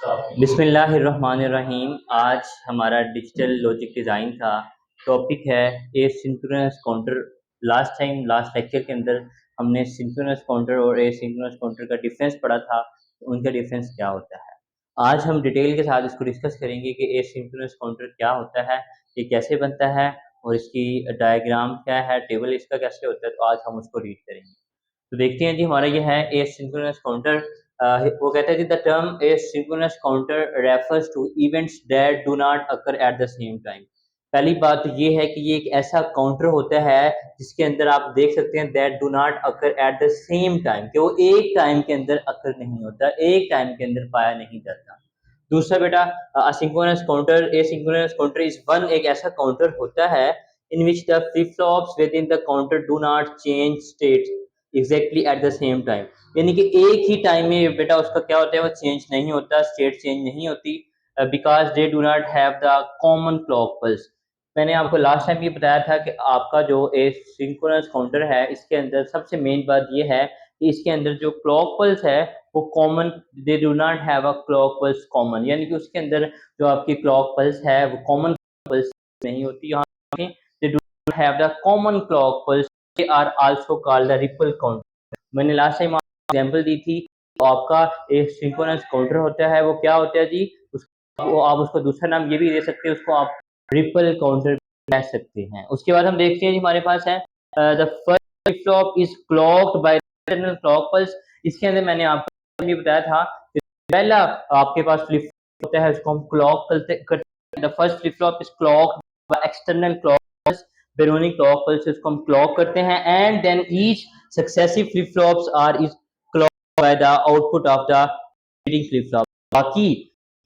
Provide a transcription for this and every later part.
बिस्मिल्लाहिर्रहमानिर्रहीम। आज हमारा डिजिटल लॉजिक डिज़ाइन का टॉपिक है एसिंक्रोनस काउंटर। लास्ट लेक्चर के अंदर हमने सिंक्रोनस काउंटर और एसिंक्रोनस काउंटर का डिफरेंस पढ़ा था, तो उनका डिफरेंस क्या होता है। आज हम डिटेल के साथ इसको डिस्कस करेंगे कि एसिंक्रोनस काउंटर क्या होता है, ये कैसे बनता है और इसकी डायग्राम क्या है, टेबल इसका कैसे होता है। तो आज हम उसको रीड करेंगे। तो देखते हैं जी, हमारा ये है एसिंक्रोनस काउंटर। वो कहता है कि the term asynchronous counter refers to events that do not occur at the same time. पहली बात तो ये है कि ये एक ऐसा काउंटर होता है जिसके अंदर आप देख सकते हैं that do not occur at the same time, कि वो एक टाइम के अंदर अकर नहीं होता, एक टाइम के अंदर पाया नहीं जाता। दूसरा बेटा, asynchronous counter asynchronous counter is one, एक ऐसा काउंटर होता है in which the flip flops within the counter do not change state exactly at the same time. यानी कि एक ही टाइम में बेटा उसका क्या होता है, वो चेंज नहीं होता, स्टेट चेंज नहीं होती, because they do not have the common clock pulse. मैंने आपको लास्ट टाइम ये बताया था कि आपका जो एसिंक्रोनस काउंटर है इसके अंदर सबसे मेन बात ये है कि इसके अंदर जो क्लॉक पल्स है वो common, they do not have a clock pulse common, यानी कि उसके अंदर जो आपकी क्लॉक पल्स है वो कॉमन पल्स नहीं होती। यहाँ they do not have the common clock pulse, they are also called the ripple counter. मैंने लास्ट टाइम एग्जांपल दी थी। तो आपका एक सिंक्रोनस काउंटर होता है, वो क्या होता है जी, उसको आप उसको दूसरा नाम ये भी दे सकते हैं, उसको आप रिपल काउंटर कह सकते हैं। उसके बाद हम देखते हैं जी, हमारे पास है the first flip flop is clocked by internal clock pulse. इसके अंदर मैंने आपको ये बताया था कि पहला आपके पास फ्लिप फ्लॉप होता है उसको हम क्लॉक करते हैं। The first flip flop is clocked by external clock pulse, बेरोनिक क्लॉक पल्स उसको हम क्लॉक करते हैं, and then each successive flip flops are is clocked by the output of the leading flip flop. बाकी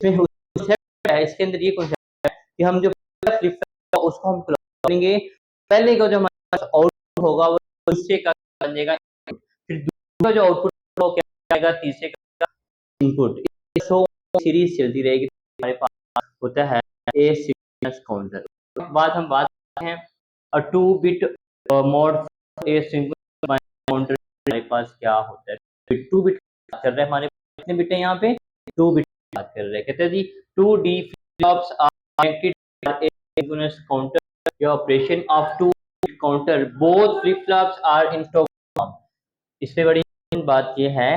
इसके अंदर ये कॉन्सेप्ट है कि हम जो फ्लिप फ्लॉप उसको हम क्लॉक करेंगे, पहले का जो हमारे पास आउटपुट होगा वो दूसरे का बन जाएगा, फिर दूसरा जो आउटपुट वो क्या आएगा, तीसरे का इनपुट। सो सीरीज चलती रहेगी। हमारे पास होता है एसिंक्रोनस काउंटर। बाद हम बात करते हैं अ 2 बिट मोड एसिंक्रोनस काउंटर। हमारे पास क्या होता है, 2 बिट बात कर रहे हैं, हमारे पास कितने बिट है यहाँ पे, 2 बिट बात कर रहे हैं। कहते हैं जी 2D flip flops are connected asynchronous counter, the operation of 2 counter both flip flops are in toggle form। इससे बड़ी बात ये है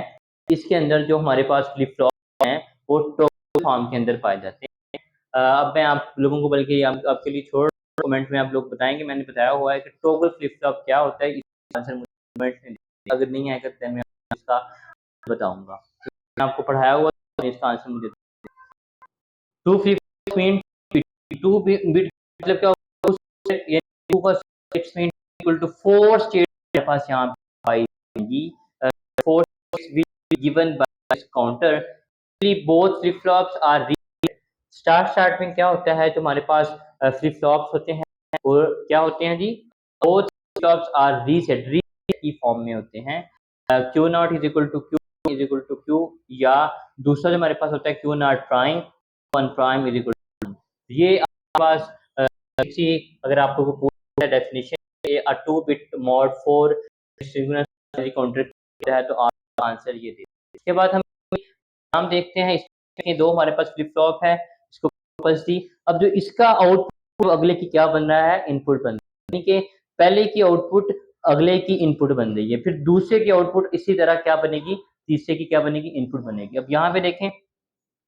इसके अंदर जो हमारे पास फ्लिप फ्लॉप हैं वो टॉगल फॉर्म के अंदर पाए जाते हैं। अब मैं आप लोगों को बल्कि आपके लिए छोड़, कमेंट में आप लोग बताएंगे। मैंने बताया हुआ है कि टॉगल फ्लिप फ्लॉप क्या होता है, इसका आंसर मुझे कमेंट में दीजिए। अगर नहीं आएगा तो मैं इसका बताऊंगा। मैं आपको पढ़ाया हुआ है, इसका आंसर मुझे 2 फ्लिप मीन 2 बिट मतलब क्या होता है, ये 2 का 6 मीन इक्वल टू 4 स्टेट मेरे पास यहाँ पाएगी। 4 will given by this counter, both flip flops are reset। Start में क्या होता है, जो हमारे पास फ्लिप फ्लॉप्स होते हैं और क्या होते हैं जी, both flip flops are reset की फॉर्म में होते हैं। Q not is equal to Q is equal to Q, या दूसरा जो हमारे पास होता है Q not prime 1 prime is equal to. ये आपके पास अगर आपको पूछा definition a 2 bit mod 4 synchronous counter है तो आप आंसर ये दे। इसके बाद हम देखते हैं, इसमें 2 हमारे पास फ्लिप फ्लॉप है, इसको पल्स दी। अब जो इसका आउटपुट अगले की क्या बन रहा है, इनपुट बन रहा है, यानी कि पहले की आउटपुट अगले की इनपुट बन रही है, फिर दूसरे की आउटपुट इसी तरह क्या बनेगी, तीसरे की क्या बनेगी, इनपुट बनेगी। अब यहाँ पे देखें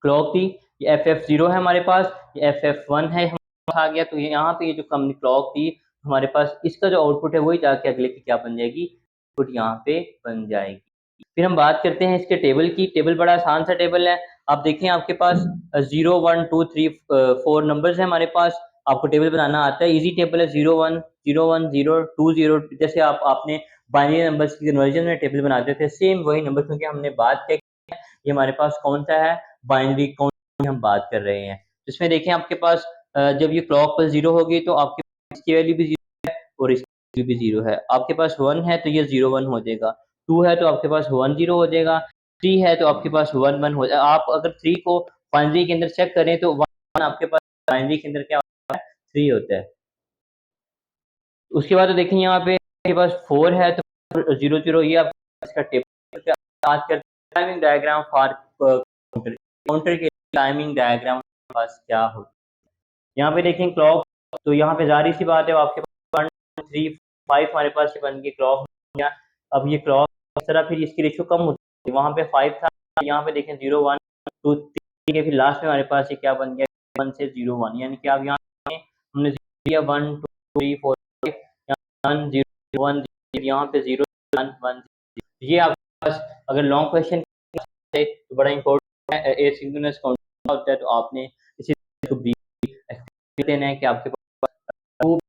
क्लॉक थी, ये FF0 है हमारे पास, ये FF1 है आ गया, तो ये यहाँ पे ये जो हमने क्लॉक थी हमारे पास, इसका जो आउटपुट है वही जाके अगले की क्या बन जाएगी, इनपुट यहाँ पे बन जाएगी। फिर हम बात करते हैं इसके टेबल की। टेबल बड़ा आसान सा टेबल है। आप देखें आपके पास 0 1 2 3 4 नंबर्स है हमारे पास। आपको टेबल बनाना आता है, इजी टेबल है। 0 1 0 1 0 2 0, जैसे आपने बाइनरी नंबर्स की कन्वर्जन में टेबल बनाते थे, सेम वही नंबर, क्योंकि हमने बात किया ये हमारे पास कौन सा है, बाइनरी काउंट हम बात कर रहे हैं। इसमें देखें आपके पास जब ये क्लॉक पर 0 होगी तो आपके पास इसकी वैल्यू भी 0 है और इसकी भी 0 है। आपके पास 1 है तो ये 0 1 हो जाएगा, 2 है तो आपके पास 1 0 हो जाएगा, 3 है तो आपके पास 1 1 हो जाएगा। आप अगर 3 को बाइनरी के अंदर चेक करें तो 1 आपके पास बाइनरी के अंदर क्या होता है, 3 होता है। उसके बाद तो देखें यहाँ पे आपके पास 4 है तो 0 0, ये आपका टेबल बात करते हैं। टाइमिंग डायग्राम फॉर काउंटर के टाइमिंग डायग्राम पास क्या होती है। यहाँ पे देखें क्लॉक, तो यहाँ पे जाहिर सी बात है आपके पास 1 3 5 हमारे पास ये बन गई क्लॉक। अब ये क्लॉक इस तरह फिर इसकी रेशियो कम होती है, वहाँ पे 5 था, यहाँ पे देखें 0 1 2 3 के फिर लास्ट में हमारे पास ये क्या बन गया 1 से 0 1, यानी कि आप यहाँ हमने 1 2 3 4 1 0 1 यहाँ पे 0 1 1 ये आपके पास अगर लॉन्ग क्वेश्चन है तो बड़ा इंपॉर्टेंट है एसिंक्रोनस काउंटर होता है, तो आपने इसी को भी देना है कि आपके पास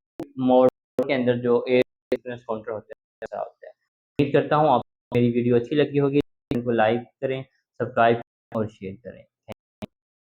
मोड के अंदर जो एसिंक्रोनस काउंटर होता है ऐसा होता है। उम्मीद करता हूँ आपको मेरी वीडियो अच्छी लगी होगी, इनको लाइक करें, सब्सक्राइब और शेयर करें।